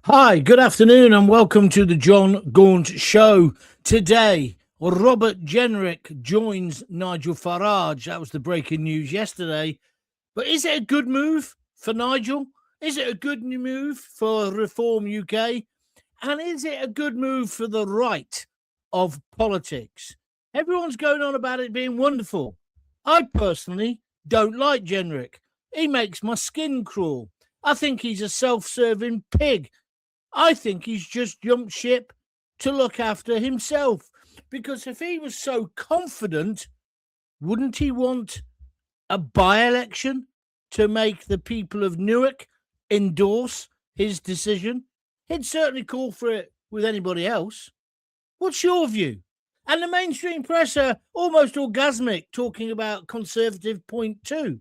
Hi, good afternoon, and welcome to the Gaunt Show. Today, Robert Jenrick joins Nigel Farage. That was the breaking news yesterday. But is it a good move for Nigel? Is it a good move for Reform UK? And is it a good move for the right of politics? Everyone's going on about it being wonderful. I personally don't like Jenrick. He makes my skin crawl. I think he's a self-serving pig. I think he's just jumped ship to look after himself. Because if he was so confident, wouldn't he want a by-election to make the people of Newark endorse his decision? He'd certainly call for it with anybody else. What's your view? And the mainstream press are almost orgasmic talking about Conservative point two.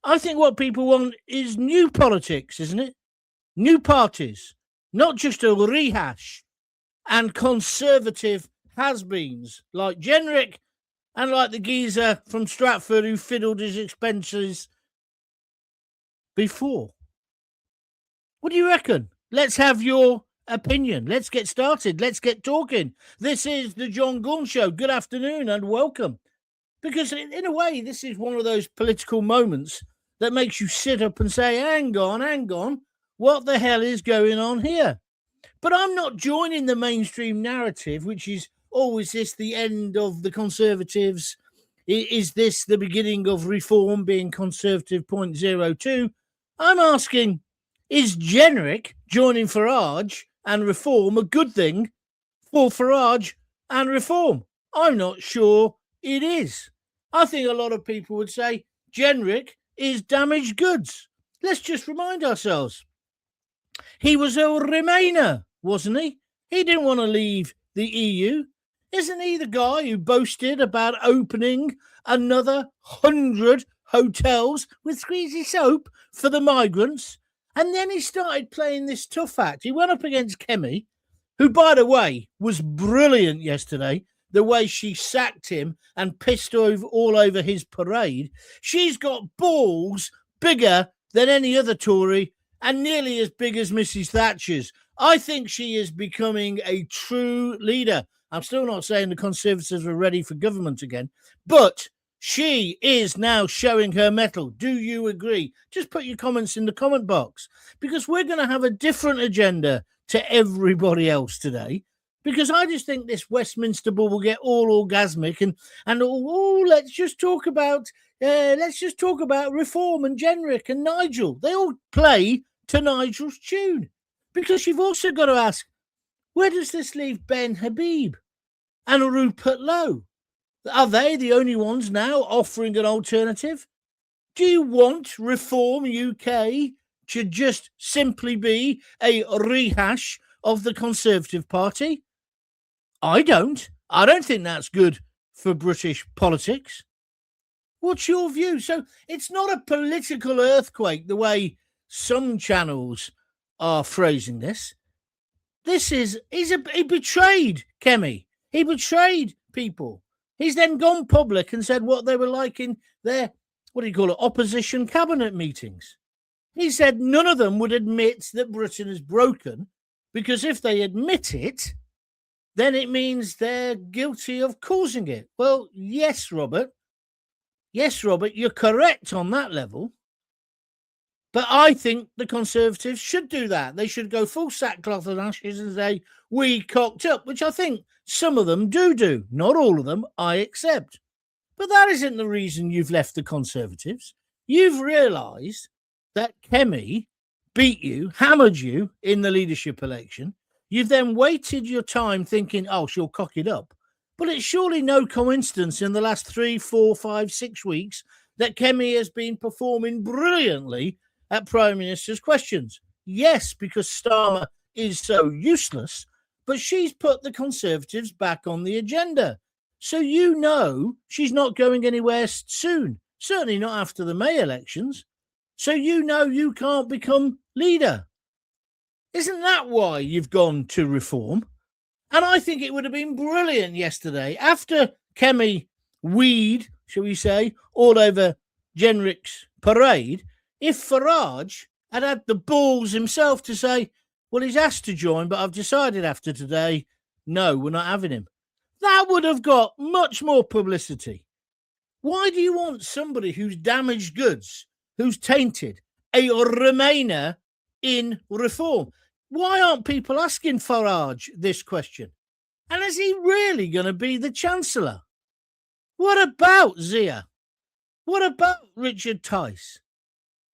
I think what people want is new politics, isn't it? New parties. Not just a rehash and Conservative has-beens like Jenrick and like the geezer from Stratford who fiddled his expenses before. What do you reckon? Let's have your opinion. Let's get started. Let's get talking. This is the John Gaunt Show. Good afternoon and welcome. Because in a way, this is one of those political moments that makes you sit up and say, hang on. What the hell is going on here? But I'm not joining the mainstream narrative, which is, is this the end of the Conservatives? Is this the beginning of Reform being Conservative 0.02? I'm asking, is Jenrick joining Farage and Reform a good thing for Farage and Reform? I'm not sure it is. I think a lot of people would say Jenrick is damaged goods. Let's just remind ourselves. He was a Remainer, wasn't he? He didn't want to leave the EU. Isn't he the guy who boasted about opening another 100 hotels with squeezy soap for the migrants? And then he started playing this tough act. He went up against Kemi, who, by the way, was brilliant yesterday, the way she sacked him and pissed all over his parade. She's got balls bigger than any other Tory and nearly as big as Mrs. Thatcher's. I think she is becoming a true leader. I'm still not saying the Conservatives are ready for government again, but she is now showing her mettle. Do you agree? Just put your comments in the comment box, because we're going to have a different agenda to everybody else today, because I just think this Westminster ball will get all orgasmic and let's just talk about Reform and Jenrick and Nigel. They all play to Nigel's tune. Because you've also got to ask, where does this leave Ben Habib and Rupert Lowe? Are they the only ones now offering an alternative? Do you want Reform UK to just simply be a rehash of the Conservative Party? I don't. I don't think that's good for British politics. What's your view? So it's not a political earthquake the way some channels are phrasing this. He betrayed Kemi. He betrayed people. He's then gone public and said what they were like in their, opposition cabinet meetings. He said none of them would admit that Britain is broken, because if they admit it, then it means they're guilty of causing it. Well, yes, Robert. Yes, Robert, you're correct on that level. But I think the Conservatives should do that. They should go full sackcloth and ashes and say, we cocked up, which I think some of them do. Not all of them, I accept. But that isn't the reason you've left the Conservatives. You've realised that Kemi beat you, hammered you in the leadership election. You've then waited your time thinking, she'll cock it up. But it's surely no coincidence in the last 3, 4, 5, 6 weeks that Kemi has been performing brilliantly at Prime Minister's questions. Yes, because Starmer is so useless, but she's put the Conservatives back on the agenda. So you know she's not going anywhere soon, certainly not after the May elections. So you know you can't become leader. Isn't that why you've gone to Reform? And I think it would have been brilliant yesterday, after Kemi weed, shall we say, all over Jenrick's parade, if Farage had had the balls himself to say, Well, he's asked to join, but I've decided after today, no, we're not having him. That would have got much more publicity. Why do you want somebody who's damaged goods, who's tainted, a Remainer in reform? Why aren't people asking Farage this question? And is he really going to be the Chancellor? What about Zia? What about Richard Tice?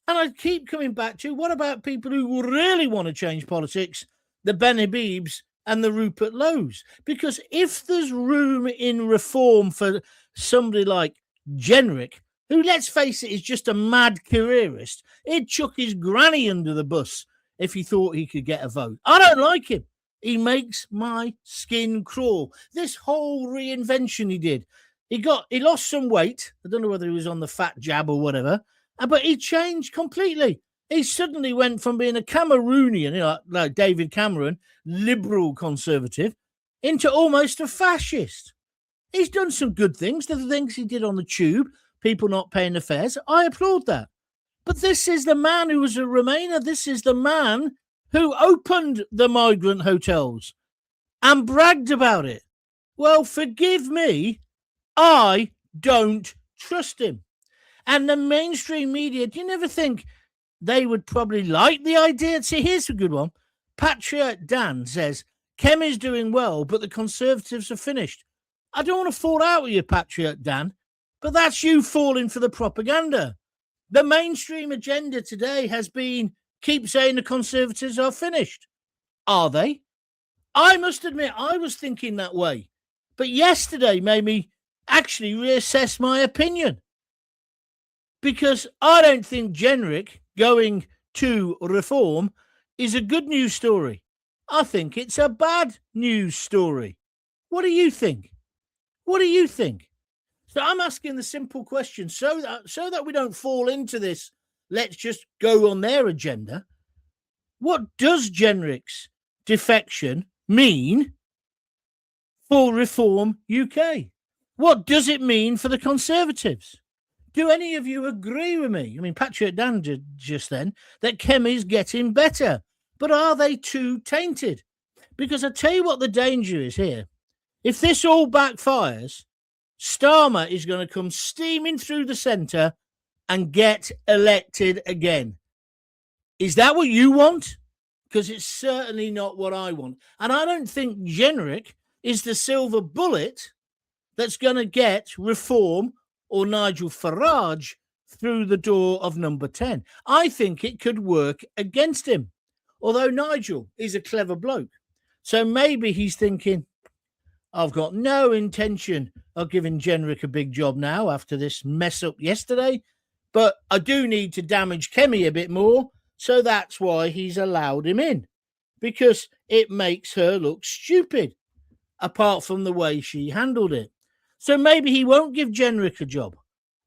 And I keep coming back to, what about people who really want to change politics, the Benny Beebs and the Rupert Lows? Because if there's room in reform for somebody like Jenrick, who, let's face it, is just a mad careerist, he'd chuck his granny under the bus if he thought he could get a vote. I don't like him. He makes my skin crawl. This whole reinvention he did, he lost some weight. I don't know whether he was on the fat jab or whatever, but he changed completely. He suddenly went from being a Cameroonian, like David Cameron, liberal conservative, into almost a fascist. He's done some good things. The things he did on the tube, people not paying the fares, I applaud that. But this is the man who was a Remainer. This is the man who opened the migrant hotels and bragged about it. Well, forgive me, I don't trust him. And the mainstream media, do you never think they would probably like the idea? See, here's a good one. Patriot Dan says, Kemi's doing well, but the Conservatives are finished. I don't want to fall out with you, Patriot Dan, but that's you falling for the propaganda. The mainstream agenda today has been, keep saying the Conservatives are finished. Are they? I must admit, I was thinking that way. But yesterday made me actually reassess my opinion. Because I don't think Jenrick going to reform is a good news story. I think it's a bad news story. What do you think? What do you think? So I'm asking the simple question so that we don't fall into this, let's just go on their agenda. What does Jenrick's defection mean for Reform UK? What does it mean for the Conservatives? Do any of you agree with me? I mean, Patrick Dan did just then that Kemi's getting better. But are they too tainted? Because I tell you what the danger is here. If this all backfires, Starmer is going to come steaming through the centre and get elected again. Is that what you want? Because it's certainly not what I want. And I don't think Jenrick is the silver bullet that's going to get Reform or Nigel Farage through the door of number 10. I think it could work against him. Although Nigel is a clever bloke. So maybe he's thinking, I've got no intention of giving Jenrick a big job now after this mess up yesterday, but I do need to damage Kemi a bit more, so that's why he's allowed him in, because it makes her look stupid, apart from the way she handled it. So maybe he won't give Jenrick a job.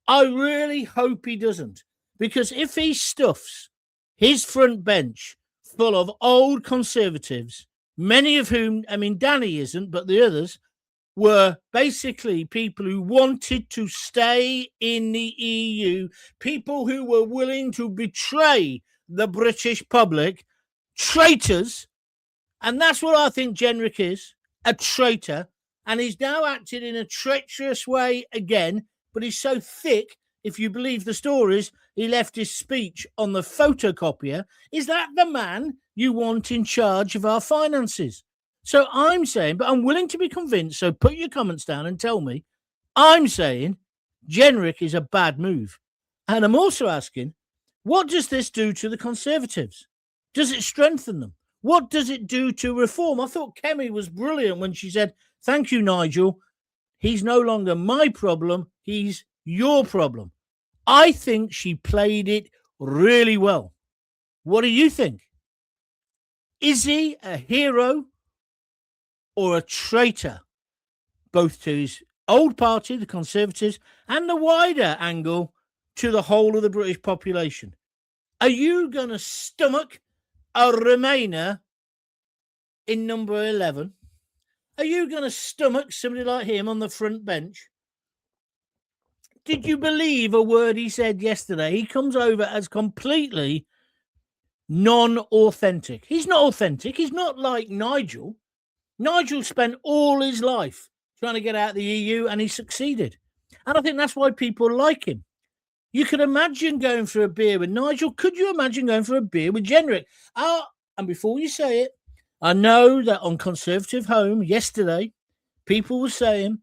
I really hope he doesn't, because if he stuffs his front bench full of old Conservatives, many of whom, I mean, Danny isn't, but the others were basically people who wanted to stay in the EU, people who were willing to betray the British public, traitors. And that's what I think Jenrick is, a traitor. And he's now acted in a treacherous way again, but he's so thick, if you believe the stories, he left his speech on the photocopier. Is that the man you want in charge of our finances? So I'm saying, but I'm willing to be convinced, so put your comments down and tell me, I'm saying Jenrick is a bad move. And I'm also asking, what does this do to the Conservatives? Does it strengthen them? What does it do to Reform? I thought Kemi was brilliant when she said, thank you, Nigel. He's no longer my problem. He's your problem. I think she played it really well. What do you think? Is he a hero or a traitor, both to his old party, the Conservatives, and the wider angle to the whole of the British population? Are you going to stomach a Remainer in number 11? Are you going to stomach somebody like him on the front bench? Did you believe a word he said yesterday? He comes over as completely non-authentic. He's not authentic. He's not like Nigel. Nigel spent all his life trying to get out of the EU and he succeeded. And I think that's why people like him. You could imagine going for a beer with Nigel. Could you imagine going for a beer with Jenrick? And before you say it, I know that on Conservative Home yesterday, people were saying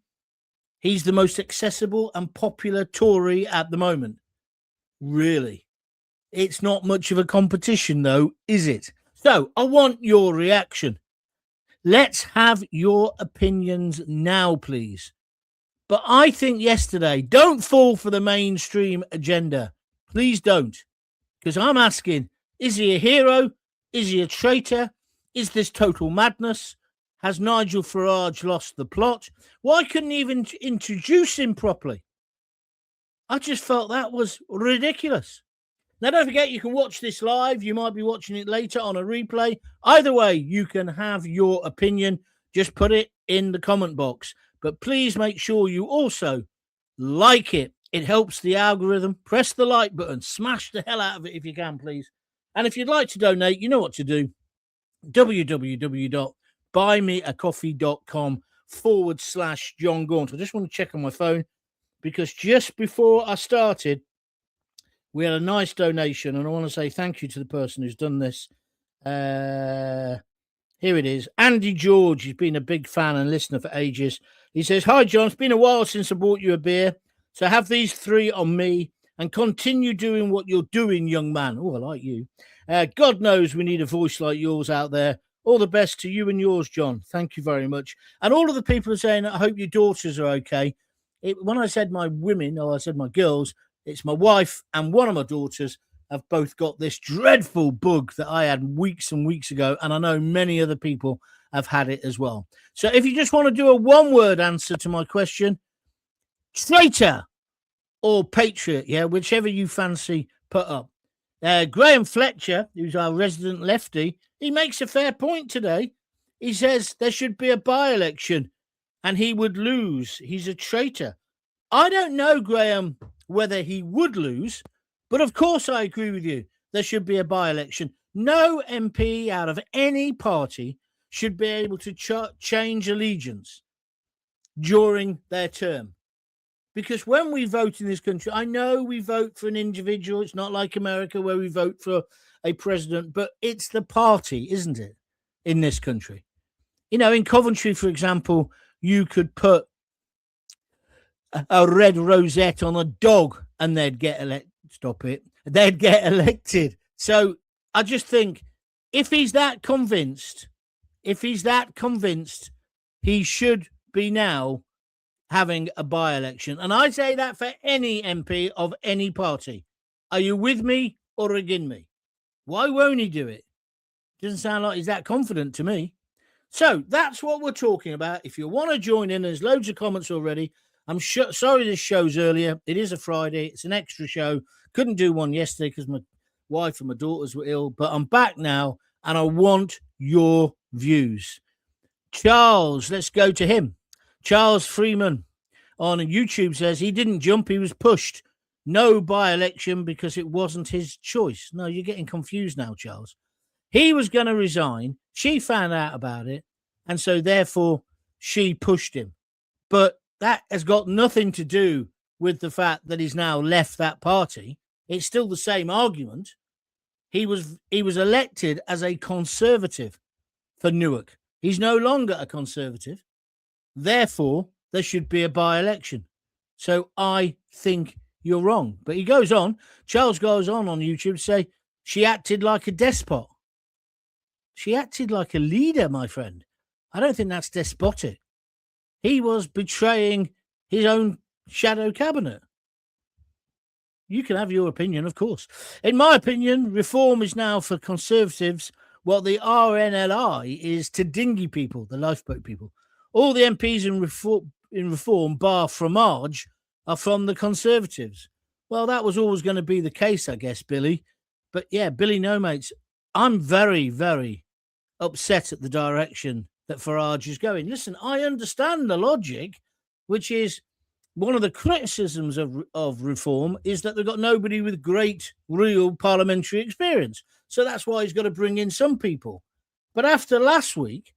he's the most accessible and popular Tory at the moment. Really? It's not much of a competition, though, is it? So I want your reaction. Let's have your opinions now, please. But I think yesterday, don't fall for the mainstream agenda. Please don't. Because I'm asking, is he a hero? Is he a traitor? Is this total madness? Has Nigel Farage lost the plot? Why couldn't he even introduce him properly? I just felt that was ridiculous. Now, don't forget, you can watch this live. You might be watching it later on a replay. Either way, you can have your opinion. Just put it in the comment box. But please make sure you also like it. It helps the algorithm. Press the like button. Smash the hell out of it if you can, please. And if you'd like to donate, you know what to do. www.buymeacoffee.com/John Gaunt. I just want to check on my phone because just before I started, we had a nice donation, and I want to say thank you to the person who's done this. Here it is. Andy George. He's been a big fan and listener for ages. He says, "Hi, John. It's been a while since I bought you a beer. So have these 3 on me and continue doing what you're doing, young man." Oh, I like you. God knows we need a voice like yours out there. All the best to you and yours, John. Thank you very much. And all of the people are saying, I hope your daughters are okay. When I said my women, or I said my girls, it's my wife and one of my daughters have both got this dreadful bug that I had weeks and weeks ago. And I know many other people have had it as well. So if you just want to do a one-word answer to my question, traitor or patriot, yeah, whichever you fancy, put up. Graham Fletcher, who's our resident lefty, he makes a fair point today. He says there should be a by-election and he would lose. He's a traitor. I don't know, Graham, whether he would lose, but of course I agree with you. There should be a by-election. No MP out of any party should be able to change allegiance during their term. Because when we vote in this country, I know we vote for an individual. It's not like America where we vote for a president, but it's the party, isn't it, in this country? You know, in Coventry, for example, you could put a red rosette on a dog and they'd get elected. Stop it. They'd get elected. So I just think if he's that convinced, he should be now having a by-election. And I say that for any MP of any party. Are you with me or against me? Why won't he do it? Doesn't sound like he's that confident to me. So that's what we're talking about. If you want to join in, there's loads of comments already. I'm sorry this show's earlier. It is a Friday. It's an extra show. Couldn't do one yesterday because my wife and my daughters were ill. But I'm back now, and I want your views. Charles, let's go to him. Charles Freeman on YouTube says he didn't jump, he was pushed. No by-election because it wasn't his choice. No, you're getting confused now, Charles. He was going to resign. She found out about it, and so therefore she pushed him. But that has got nothing to do with the fact that he's now left that party. It's still the same argument. He was elected as a Conservative for Newark. He's no longer a Conservative. Therefore, there should be a by-election. So I think you're wrong. But he goes on. Charles goes on YouTube to say she acted like a despot. She acted like a leader, my friend. I don't think that's despotic. He was betraying his own shadow cabinet. You can have your opinion, of course. In my opinion, reform is now for Conservatives what the RNLI is to dinghy people, the lifeboat people. All the MPs in reform, bar Fromage, are from the Conservatives. Well, that was always going to be the case, I guess, Billy. But yeah, Billy No Mates, I'm very, very upset at the direction that Farage is going. Listen, I understand the logic, which is one of the criticisms of reform is that they've got nobody with great, real parliamentary experience. So that's why he's got to bring in some people. But after last week,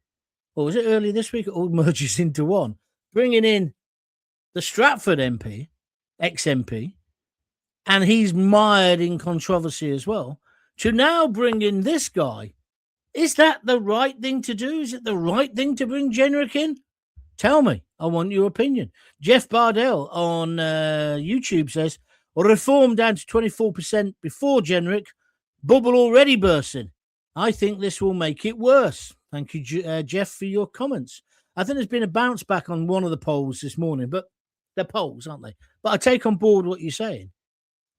or was it early this week? It all merges into one. Bringing in the Stratford MP, ex-MP, and he's mired in controversy as well, to now bring in this guy. Is that the right thing to do? Is it the right thing to bring Jenrick in? Tell me. I want your opinion. Jeff Bardell on YouTube says, reform down to 24% before Jenrick, bubble already bursting. I think this will make it worse. Thank you, Jeff, for your comments. I think there's been a bounce back on one of the polls this morning, but they're polls, aren't they? But I take on board what you're saying.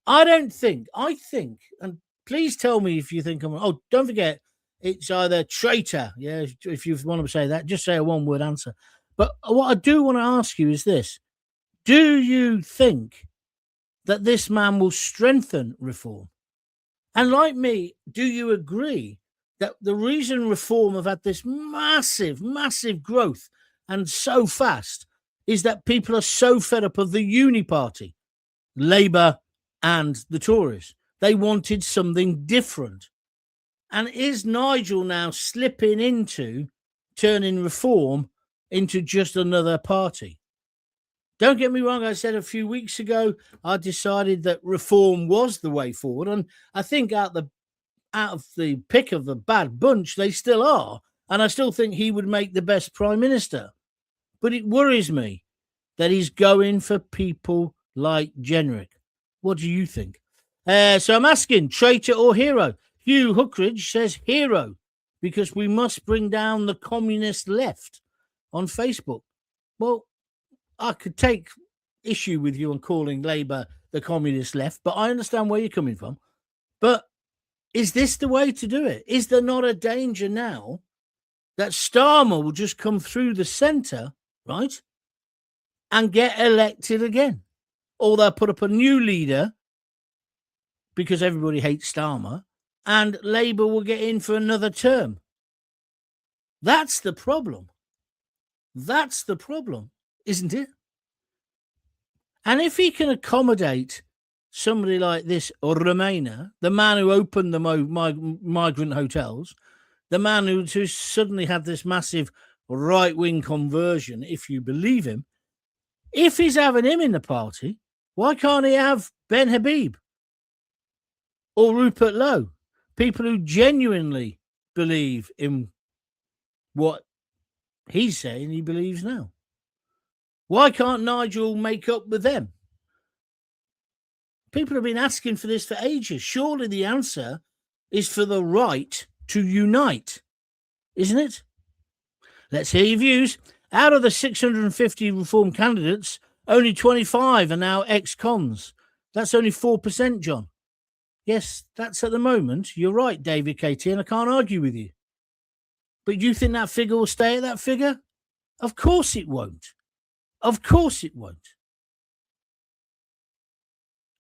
I think, and please tell me if you think don't forget, it's either traitor. Yeah, if you want to say that, just say a one-word answer. But what I do want to ask you is this. Do you think that this man will strengthen reform? And like me, do you agree that the reason reform have had this massive, massive growth and so fast is that people are so fed up of the uni party, Labour and the Tories? They wanted something different. And is Nigel now slipping into turning reform into just another party? Don't get me wrong. I said a few weeks ago, I decided that reform was the way forward. And I think out of the pick of the bad bunch, they still are. And I still think he would make the best prime minister. But it worries me that he's going for people like Jenrick. What do you think? So I'm asking, traitor or hero? Hugh Hookridge says hero, because we must bring down the communist left on Facebook. Well, I could take issue with you on calling Labour the communist left, but I understand where you're coming from. But is this the way to do it? Is there not a danger now that Starmer will just come through the centre, right, and get elected again? Or they'll put up a new leader because everybody hates Starmer, and Labour will get in for another term. That's the problem. That's the problem, isn't it? And if he can accommodate somebody like this Remainer, the man who opened the migrant hotels, the man who suddenly had this massive right-wing conversion, if you believe him, if he's having him in the party, why can't he have Ben Habib or Rupert Lowe? People who genuinely believe in what he's saying he believes now. Why can't Nigel make up with them? People have been asking for this for ages. Surely the answer is for the right to unite, isn't it? Let's hear your views. Out of the 650 reform candidates, only 25 are now ex-cons. That's only 4%, John. Yes, that's at the moment. You're right, David KT, and I can't argue with you. But you think that figure will stay at that figure? Of course it won't. Of course it won't.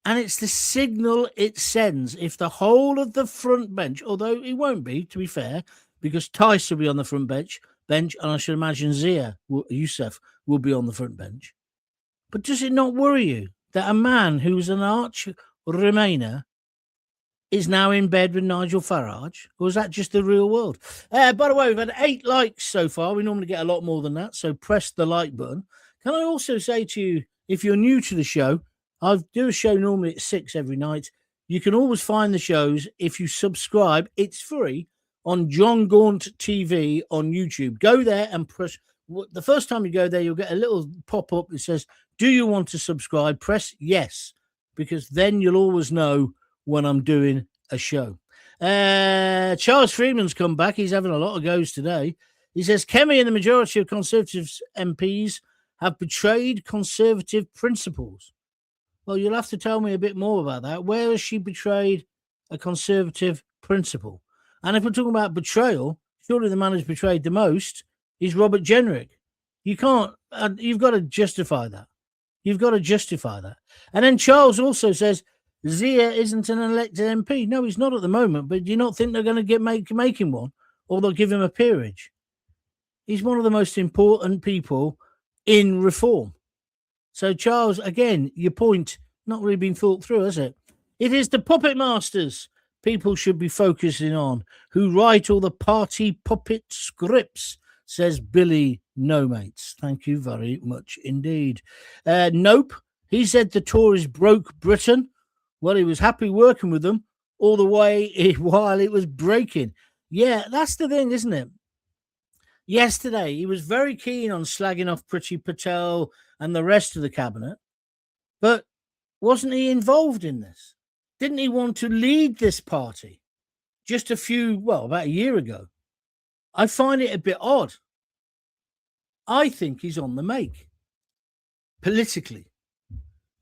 And it's the signal it sends if the whole of the front bench, although it won't be, to be fair, because Tice will be on the front bench, and I should imagine Zia Youssef will be on the front bench. But does it not worry you that a man who's an arch Remainer is now in bed with Nigel Farage? Or is that just the real world? By the way, we've had 8 likes so far. We normally get a lot more than that, so press the like button. Can I also say to you, if you're new to the show, I do a show normally at 6 every night. You can always find the shows if you subscribe. It's free on John Gaunt TV on YouTube. Go there and press. The first time you go there, you'll get a little pop-up that says, do you want to subscribe? Press yes, because then you'll always know when I'm doing a show. Charles Freeman's come back. He's having a lot of goes today. He says, Kemi and the majority of Conservative MPs have betrayed Conservative principles. Well, you'll have to tell me a bit more about that. Where has she betrayed a Conservative principle? And if we're talking about betrayal, surely the man who's betrayed the most is Robert Jenrick. You can't, you've got to justify that. You've got to justify that. And then Charles also says, Zia isn't an elected MP. No, he's not at the moment, but do you not think they're going to make him one? Or they'll give him a peerage? He's one of the most important people in reform. So, Charles, again, your point not really been thought through, has it? It is the puppet masters, people should be focusing on, who write all the party puppet scripts, says Billy No Mates. Thank you very much indeed. Nope. He said the Tories broke Britain. Well, he was happy working with them all the way while it was breaking. Yeah, that's the thing, isn't it? Yesterday, he was very keen on slagging off Priti Patel and the rest of the cabinet. But wasn't he involved in this? Didn't he want to lead this party just about a year ago? I find it a bit odd. I think he's on the make. Politically.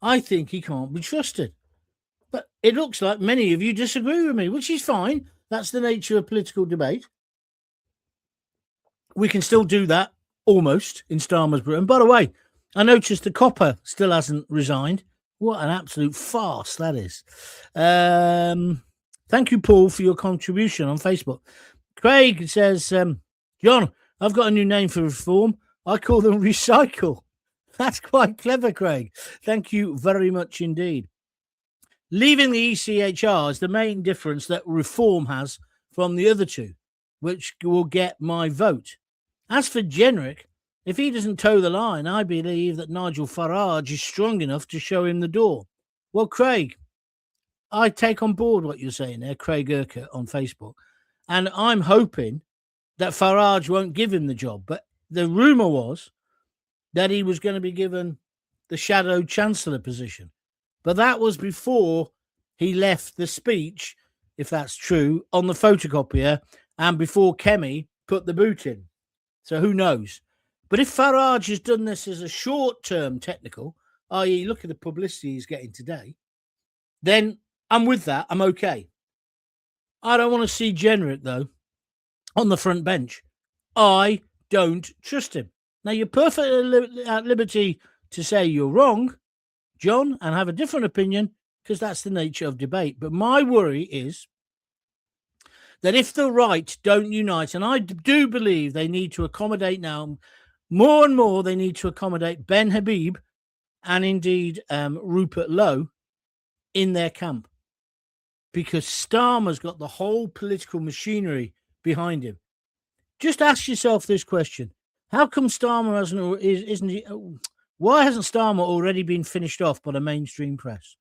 I think he can't be trusted. But it looks like many of you disagree with me, which is fine. That's the nature of political debate. We can still do that, almost, in Starmer's Britain. By the way, I noticed the copper still hasn't resigned. What an absolute farce that is. Thank you, Paul, for your contribution on Facebook. Craig says, John, I've got a new name for reform. I call them recycle. That's quite clever, Craig. Thank you very much indeed. Leaving the ECHR is the main difference that reform has from the other two, which will get my vote. As for Jenrick, if he doesn't toe the line, I believe that Nigel Farage is strong enough to show him the door. Well, Craig, I take on board what you're saying there, Craig Urquhart on Facebook, and I'm hoping that Farage won't give him the job. But the rumour was that he was going to be given the shadow chancellor position. But that was before he left the speech, if that's true, on the photocopier and before Kemi put the boot in. So who knows? But if Farage has done this as a short-term technical, i.e. look at the publicity he's getting today, then I'm with that. I'm okay. I don't want to see Jenrick, though, on the front bench. I don't trust him. Now, you're perfectly at liberty to say you're wrong, John, and have a different opinion, because that's the nature of debate. But my worry is that if the right don't unite, and I do believe they need to accommodate now, more and more they need to accommodate Ben Habib and indeed Rupert Lowe in their camp, because Starmer's got the whole political machinery behind him. Just ask yourself this question. How come Starmer why hasn't Starmer already been finished off by the mainstream press?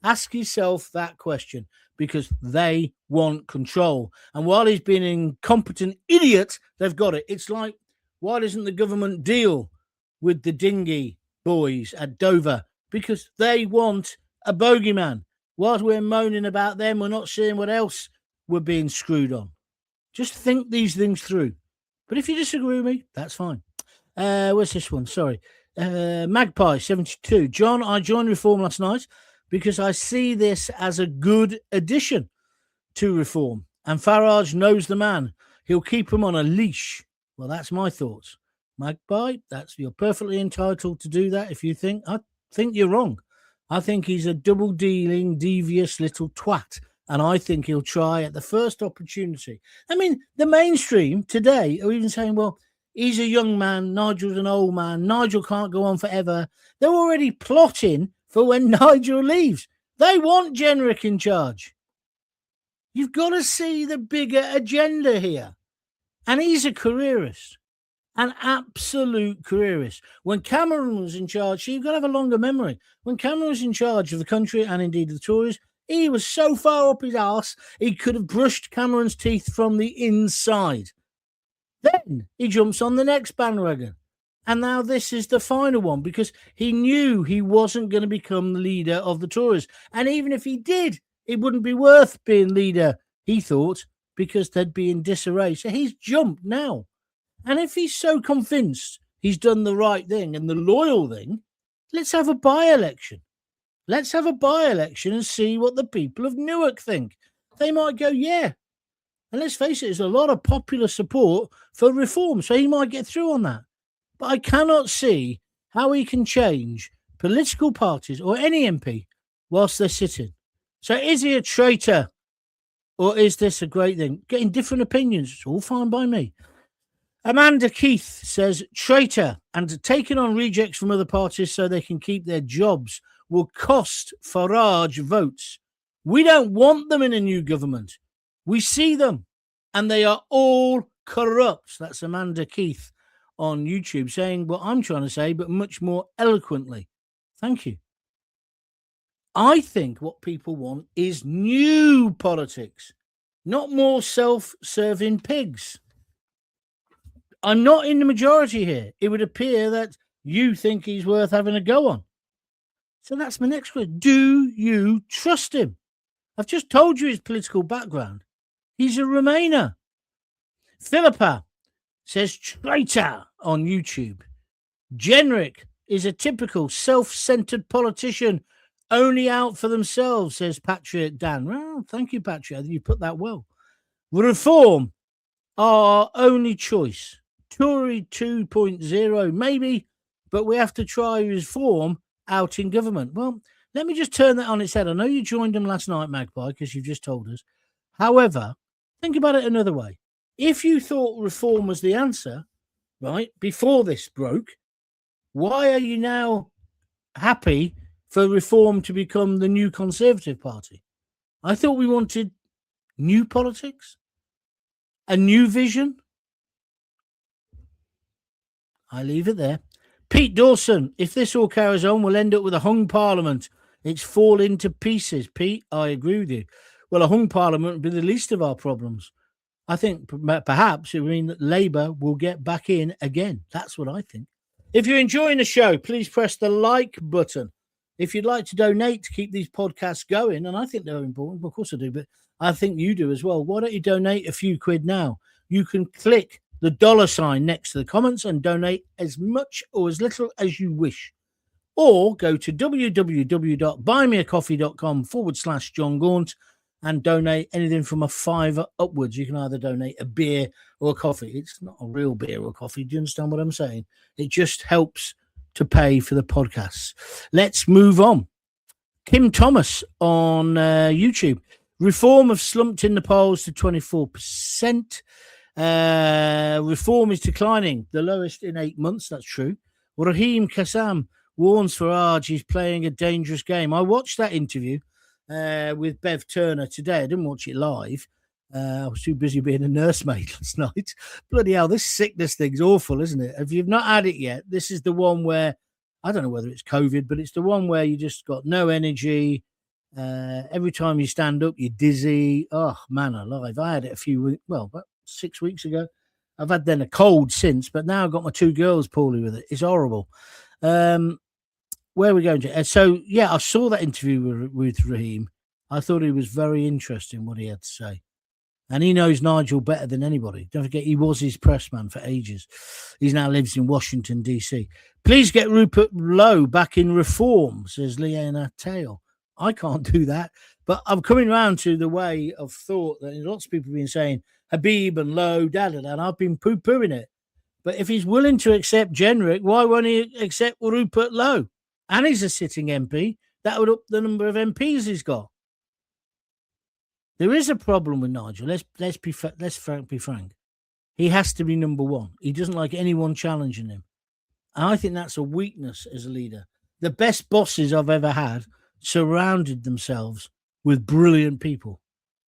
Ask yourself that question, because they want control. And while he's been an incompetent idiot, they've got it. It's like, why doesn't the government deal with the dinghy boys at Dover? Because they want a bogeyman. Whilst we're moaning about them, we're not seeing what else we're being screwed on. Just think these things through. But if you disagree with me, that's fine. Where's this one? Sorry. Magpie 72. John, I joined Reform last night because I see this as a good addition to Reform. And Farage knows the man. He'll keep him on a leash. Well, that's my thoughts. Magpie, you're perfectly entitled to do that if you think. I think you're wrong. I think he's a double-dealing, devious little twat. And I think he'll try at the first opportunity. I mean, the mainstream today are even saying, well, he's a young man, Nigel's an old man, Nigel can't go on forever. They're already plotting for when Nigel leaves. They want Jenrick in charge. You've got to see the bigger agenda here. And he's a careerist, an absolute careerist. When Cameron was in charge, you've got to have a longer memory. When Cameron was in charge of the country and indeed the Tories, he was so far up his arse, he could have brushed Cameron's teeth from the inside. Then he jumps on the next bandwagon. And now this is the final one, because he knew he wasn't going to become the leader of the Tories. And even if he did, it wouldn't be worth being leader, he thought, because they'd be in disarray. So he's jumped now. And if he's so convinced he's done the right thing and the loyal thing, let's have a by-election. Let's have a by-election and see what the people of Newark think. They might go, yeah. And let's face it, there's a lot of popular support for reform, so he might get through on that. But I cannot see how he can change political parties or any MP whilst they're sitting. So is he a traitor, or is this a great thing? Getting different opinions, it's all fine by me. Amanda Keith says, traitor, and taking on rejects from other parties so they can keep their jobs will cost Farage votes. We don't want them in a new government. We see them, and they are all corrupt. That's Amanda Keith on YouTube saying what I'm trying to say, but much more eloquently. Thank you. I think what people want is new politics, not more self-serving pigs. I'm not in the majority here. It would appear that you think he's worth having a go on. So that's my next question. Do you trust him? I've just told you his political background. He's a Remainer. Philippa says traitor on YouTube. Jenrick is a typical self-centered politician, only out for themselves, says Patriot Dan. Well, thank you, Patriot. I think you put that well. Reform, our only choice. Tory 2.0, maybe, but we have to try reform out in government. Well, let me just turn that on its head. I know you joined them last night, Magpie, because you've just told us. However, think about it another way. If you thought reform was the answer, right, before this broke, why are you now happy for reform to become the new Conservative Party? I thought we wanted new politics, a new vision. I leave it there. Pete Dawson, if this all carries on, we'll end up with a hung parliament. It's falling to pieces. Pete, I agree with you. Well, a hung parliament would be the least of our problems. I think perhaps it would mean that Labour will get back in again. That's what I think. If you're enjoying the show, please press the like button. If you'd like to donate to keep these podcasts going, and I think they're important, of course I do, but I think you do as well. Why don't you donate a few quid now? You can click the $sign next to the comments and donate as much or as little as you wish. Or go to www.buymeacoffee.com/John Gaunt and donate anything from a $5 upwards. You can either donate a beer or a coffee. It's not a real beer or coffee. Do you understand what I'm saying? It just helps to pay for the podcasts. Let's move on. Kim Thomas on YouTube. Reform have slumped in the polls to 24%. Reform is declining, the lowest in 8 months. That's true. Raheem Kassam warns Farage he's playing a dangerous game. I watched that interview with Bev Turner today. I didn't watch it live. I was too busy being a nursemaid last night. Bloody hell, this sickness thing's awful, isn't it? If you've not had it yet, this is the one where, I don't know whether it's COVID, but it's the one where you just got no energy. Every time you stand up, you're dizzy. Oh, man alive. I had it about 6 weeks ago. I've had then a cold since, but now I've got my two girls poorly with it. It's horrible. Where are we going to? So, yeah, I saw that interview with Raheem. I thought it was very interesting what he had to say. And he knows Nigel better than anybody. Don't forget, he was his press man for ages. He now lives in Washington, D.C. Please get Rupert Lowe back in reform, says Leanna Tail. I can't do that. But I'm coming round to the way of thought that lots of people have been saying, Habib and Lowe, and I've been poo-pooing it. But if he's willing to accept Jenrick, why won't he accept Rupert Lowe? And he's a sitting MP. That would up the number of MPs he's got. There is a problem with Nigel. Let's be frank. He has to be number one. He doesn't like anyone challenging him. And I think that's a weakness as a leader. The best bosses I've ever had surrounded themselves with brilliant people.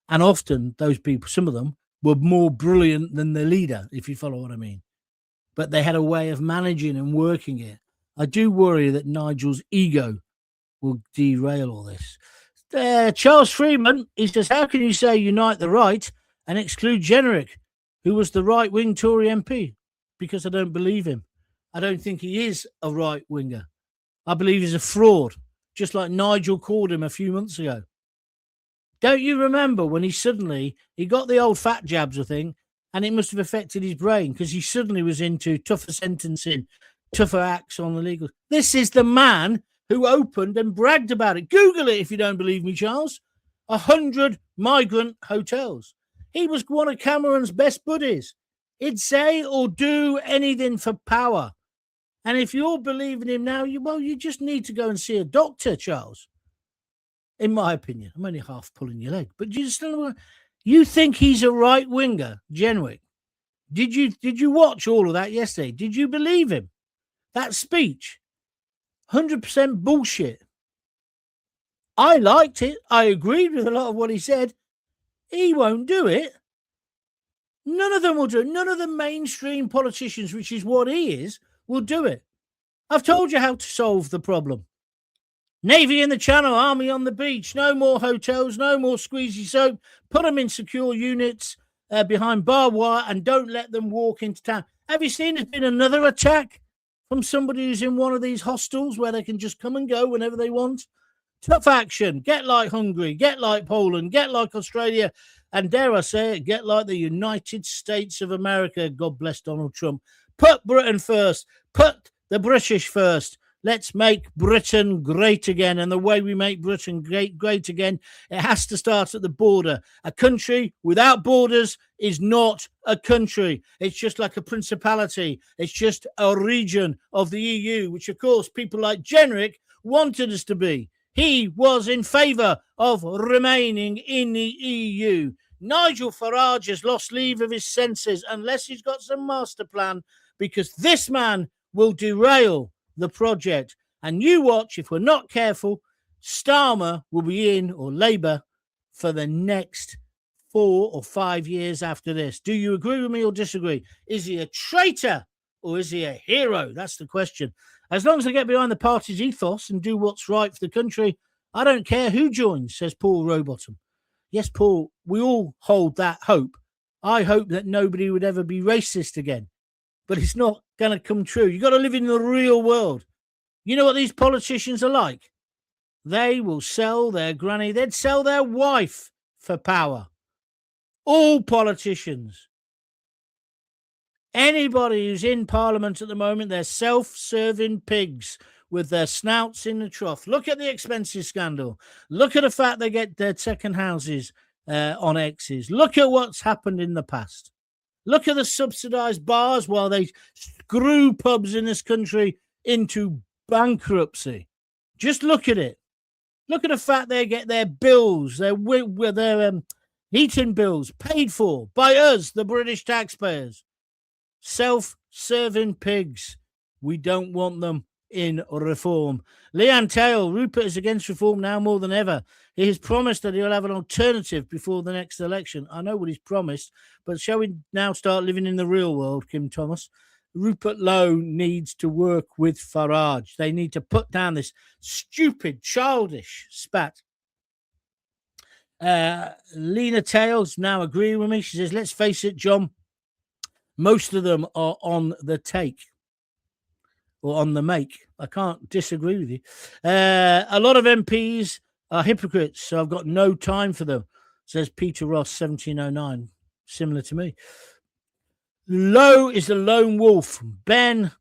And often those people, some of them, were more brilliant than the leader, if you follow what I mean. But they had a way of managing and working it. I do worry that Nigel's ego will derail all this. Charles Freeman, he says, how can you say unite the right and exclude Jenrick, who was the right-wing Tory MP? Because I don't believe him. I don't think he is a right-winger. I believe he's a fraud, just like Nigel called him a few months ago. Don't you remember when he got the old fat jabs, I think, and it must have affected his brain because he suddenly was into tougher sentencing, tougher acts on the legal. This is the man who opened and bragged about it. Google it if you don't believe me, Charles. 100 migrant hotels. He was one of Cameron's best buddies. He'd say or do anything for power. And if you're believing him now, you just need to go and see a doctor, Charles. In my opinion, I'm only half pulling your leg. But you think he's a right winger, Jenrick? Did you watch all of that yesterday? Did you believe him? That speech, 100% bullshit. I liked it. I agreed with a lot of what he said. He won't do it. None of them will do it. None of the mainstream politicians, which is what he is, will do it. I've told you how to solve the problem. Navy in the Channel, Army on the beach, no more hotels, no more squeezy soap. Put them in secure units behind barbed wire and don't let them walk into town. Have you seen there's been another attack from somebody who's in one of these hostels where they can just come and go whenever they want? Tough action. Get like Hungary, get like Poland, get like Australia, and dare I say it, get like the United States of America. God bless Donald Trump. Put Britain first. Put the British first. Let's make Britain great again. And the way we make Britain great again, it has to start at the border. A country without borders is not a country. It's just like a principality. It's just a region of the EU, which, of course, people like Jenrick wanted us to be. He was in favour of remaining in the EU. Nigel Farage has lost leave of his senses unless he's got some master plan, because this man will derail the project. And you watch, if we're not careful, Starmer will be in, or Labour, for the next 4 or 5 years after this. Do you agree with me or disagree? Is he a traitor or is he a hero? That's the question. As long as they get behind the party's ethos and do what's right for the country, I don't care who joins, says Paul Rowbottom. Yes, Paul, we all hold that hope. I hope that nobody would ever be racist again. But it's not going to come true. You've got to live in the real world. You know what these politicians are like? They will sell their granny. They'd sell their wife for power. All politicians. Anybody who's in Parliament at the moment, they're self-serving pigs with their snouts in the trough. Look at the expenses scandal. Look at the fact they get their second houses on X's. Look at what's happened in the past. Look at the subsidised bars while they screw pubs in this country into bankruptcy. Just look at it. Look at the fact they get their bills, their heating bills paid for by us, the British taxpayers. Self-serving pigs. We don't want them in reform. Leanne Tail, Rupert is against reform now more than ever. He has promised that he'll have an alternative before the next election. I know what he's promised, but shall we now start living in the real world, Kim Thomas? Rupert Lowe needs to work with Farage. They need to put down this stupid, childish spat. Lena Tails now agreeing with me. She says, let's face it, John, most of them are on the take. Or on the make. I can't disagree with you. A lot of MPs are hypocrites, so I've got no time for them, says Peter Ross, 1709. Similar to me. Lowe is the lone wolf. Ben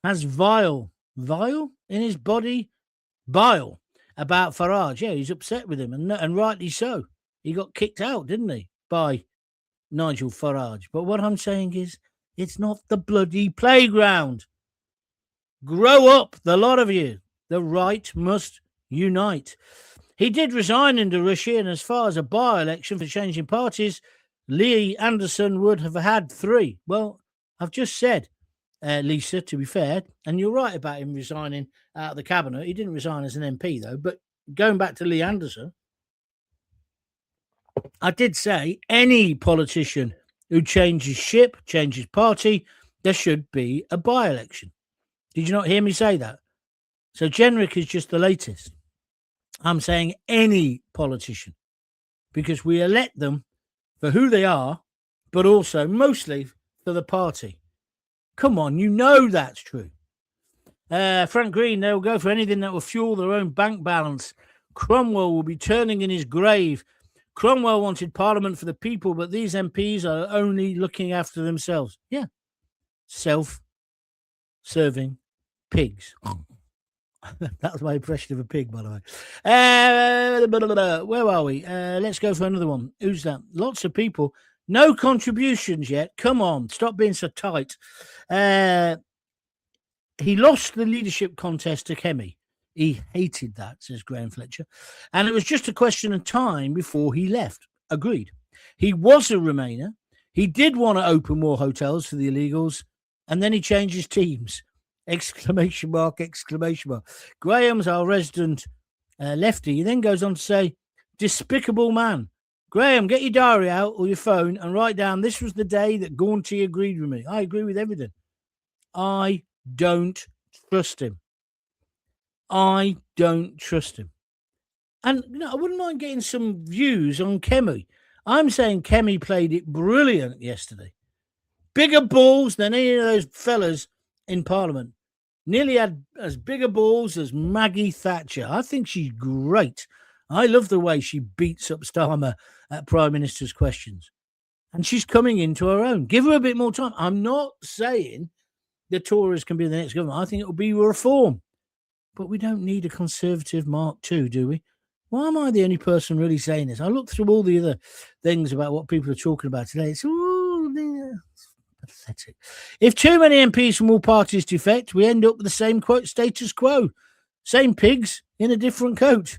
has vile in his body, bile about Farage. Yeah, he's upset with him, and rightly so. He got kicked out, didn't he, by Nigel Farage. But what I'm saying is, it's not the bloody playground. Grow up, the lot of you. The right must unite. He did resign in Russia, and as far as a by-election for changing parties, Lee Anderson would have had 3. Well, I've just said, Lisa, to be fair, and you're right about him resigning out of the cabinet. He didn't resign as an MP, though. But going back to Lee Anderson, I did say any politician who changes ship, changes party, there should be a by-election. Did you not hear me say that? So Jenrick is just the latest. I'm saying any politician, because we elect them for who they are, but also mostly for the party. Come on, you know that's true. Frank Green, they'll go for anything that will fuel their own bank balance. Cromwell will be turning in his grave. Cromwell wanted Parliament for the people, but these MPs are only looking after themselves. Yeah. Self-serving pigs. That was my impression of a pig, by the way. Where are we? Let's go for another one. Who's that? Lots of people. No contributions yet. Come on. Stop being so tight. He lost the leadership contest to Kemi. He hated that, says Graham Fletcher. And it was just a question of time before he left. Agreed. He was a Remainer. He did want to open more hotels for the illegals. And then he changed his teams. Exclamation mark, exclamation mark. Graham's our resident lefty. He then goes on to say, despicable man. Graham, get your diary out or your phone and write down, this was the day that Gaunty agreed with me. I agree with everything. I don't trust him. I don't trust him. And I wouldn't mind getting some views on Kemi. I'm saying Kemi played it brilliant yesterday. Bigger balls than any of those fellas in Parliament. Nearly had as bigger balls as Maggie Thatcher. I think she's great. I love the way she beats up Starmer at Prime Minister's questions. And she's coming into her own. Give her a bit more time. I'm not saying the Tories can be the next government. I think it will be reform. But we don't need a Conservative Mark II, do we? Why am I the only person really saying this? I look through all the other things about what people are talking about today. It's pathetic. If too many MPs from all parties defect, we end up with the same quote status quo. Same pigs in a different coat.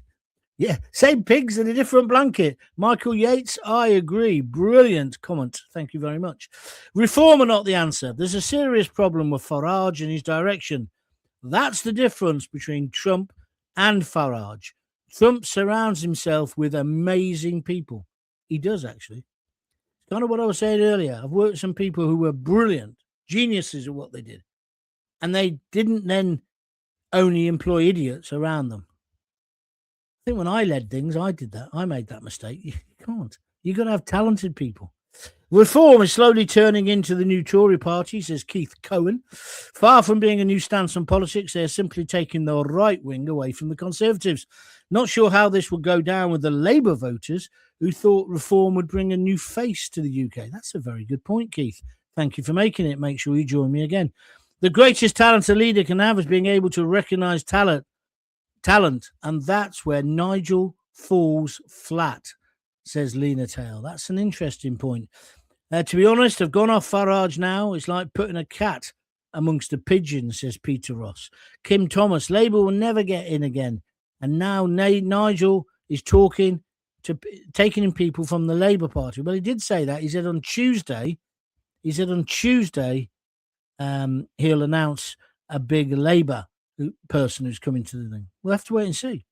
Yeah, same pigs in a different blanket. Michael Yates, I agree. Brilliant comment. Thank you very much. Reform are not the answer. There's a serious problem with Farage and his direction. That's the difference between Trump and Farage. Trump surrounds himself with amazing people. He does, actually. Kind of what I was saying earlier. I've worked with some people who were brilliant, geniuses at what they did. And they didn't then only employ idiots around them. I think when I led things, I did that. I made that mistake. You can't. You've got to have talented people. Reform is slowly turning into the new Tory party, says Keith Cohen. Far from being a new stance on politics, they're simply taking the right wing away from the Conservatives. Not sure how this will go down with the Labour voters who thought reform would bring a new face to the UK. That's a very good point, Keith. Thank you for making it. Make sure you join me again. The greatest talent a leader can have is being able to recognise talent, and that's where Nigel falls flat, says Lena Tail. That's an interesting point. To be honest, I've gone off Farage now. It's like putting a cat amongst the pigeons, says Peter Ross. Kim Thomas, Labour will never get in again. And now Nigel is taking in people from the Labour Party. Well, he did say that. He said on Tuesday, he'll announce a big Labour person who's coming to the thing. We'll have to wait and see.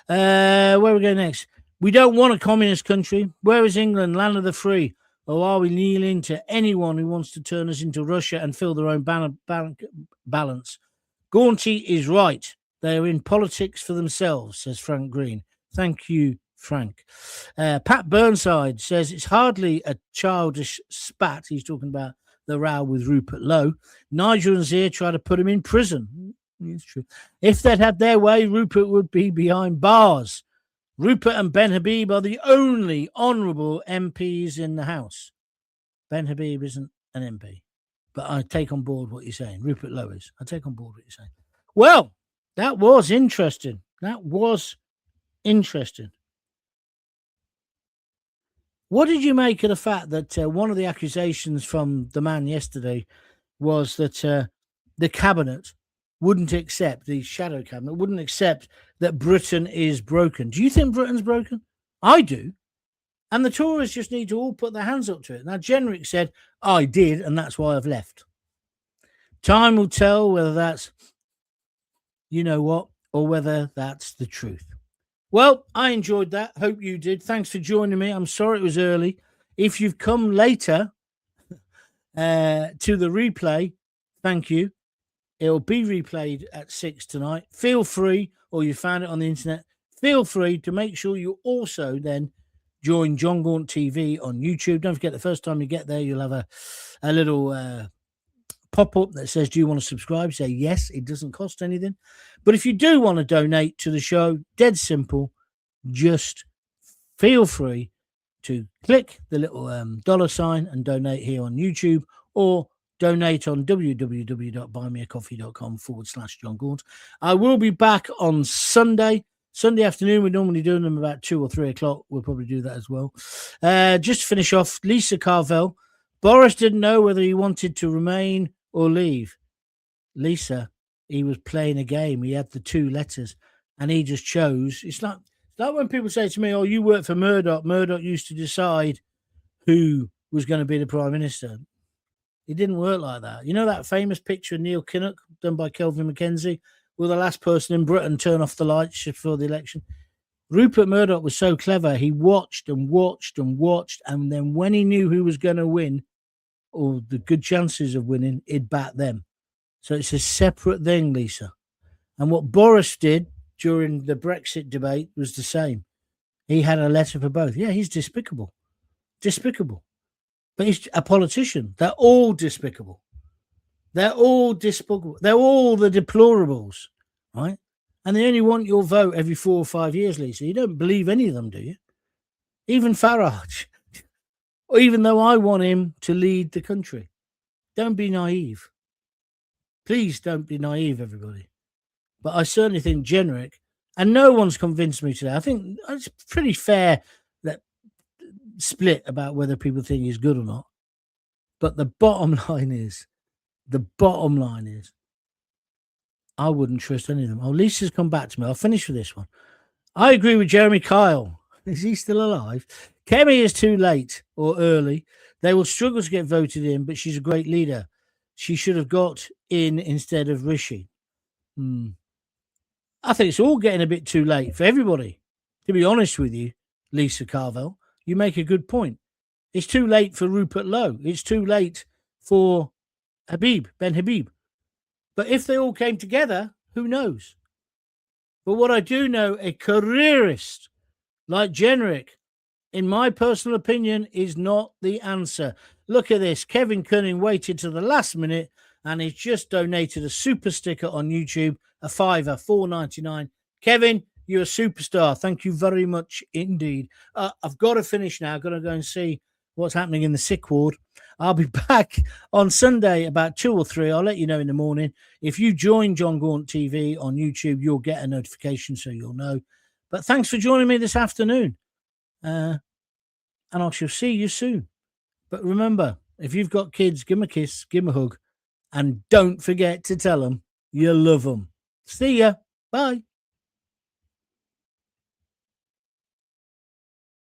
Where we go next? We don't want a communist country. Where is England, land of the free? Or are we kneeling to anyone who wants to turn us into Russia and fill their own balance? Gaunty is right. They are in politics for themselves, says Frank Green. Thank you, Frank. Pat Burnside says it's hardly a childish spat. He's talking about the row with Rupert Lowe. Nigel and Zia try to put him in prison. It's true. If they'd had their way, Rupert would be behind bars. Rupert and Ben Habib are the only honourable MPs in the House. Ben Habib isn't an MP, but I take on board what you're saying. Rupert Lowe is. I take on board what you're saying. Well, that was interesting. What did you make of the fact that one of the accusations from the man yesterday was that the cabinet wouldn't accept, the shadow cabinet wouldn't accept that Britain is broken? Do you think Britain's broken? I do. And the Tories just need to all put their hands up to it. Now, Jenrick said, I did, and that's why I've left. Time will tell whether that's, you know what, or whether that's the truth. Well, I enjoyed that. Hope you did. Thanks for joining me. I'm sorry it was early. If you've come later to the replay, thank you. It'll be replayed at 6 tonight. Feel free, or you found it on the internet, feel free to make sure you also then join John Gaunt TV on YouTube. Don't forget, the first time you get there, you'll have a little pop-up that says, do you want to subscribe? Say yes, it doesn't cost anything. But if you do want to donate to the show, dead simple, just feel free to click the little $ and donate here on YouTube, or donate on www.buymeacoffee.com/John Gaunt. I will be back on Sunday afternoon. We're normally doing them about 2 or 3 o'clock. We'll probably do that as well. Just to finish off, Lisa Carvel. Boris didn't know whether he wanted to remain or leave. Lisa, he was playing a game. He had the 2 letters and he just chose. It's like when people say to me, oh, you work for Murdoch. Murdoch used to decide who was going to be the Prime Minister. It didn't work like that. You know that famous picture of Neil Kinnock done by Kelvin Mackenzie, will the last person in Britain turn off the lights just before the election? Rupert Murdoch was so clever. He watched and watched and watched. And then when he knew who was going to win, or the good chances of winning, he'd bat them. So it's a separate thing, Lisa. And what Boris did during the Brexit debate was the same. He had a letter for both. Yeah, he's despicable. Despicable. But he's a politician. They're all despicable. They're all despicable. They're all the deplorables, right? And they only want your vote every 4 or 5 years, Lisa. You don't believe any of them, do you? Even Farage. Or even though I want him to lead the country. Don't be naive. Please don't be naive, everybody. But I certainly think Jenrick, and no one's convinced me today. I think it's pretty fair that split about whether people think he's good or not. But the bottom line is, I wouldn't trust any of them. Oh, Lisa's come back to me. I'll finish with this one. I agree with Jeremy Kyle. Is he still alive? Kemi is too late or early. They will struggle to get voted in, but she's a great leader. She should have got in instead of Rishi. I think it's all getting a bit too late for everybody. To be honest with you, Lisa Carvel, you make a good point. It's too late for Rupert Lowe. It's too late for Ben Habib. But if they all came together, who knows? But what I do know, a careerist like Jenrick, in my personal opinion, is not the answer. Look at this. Kevin Cunning waited to the last minute and he's just donated a super sticker on YouTube, a $5, $4.99. Kevin, you're a superstar. Thank you very much indeed. I've got to finish now. I've got to go and see what's happening in the sick ward. I'll be back on Sunday about 2 or 3. I'll let you know in the morning. If you join John Gaunt TV on YouTube, you'll get a notification so you'll know. But thanks for joining me this afternoon. And I shall see you soon. But remember, if you've got kids, give them a kiss, give them a hug, and don't forget to tell them you love them. See ya. Bye.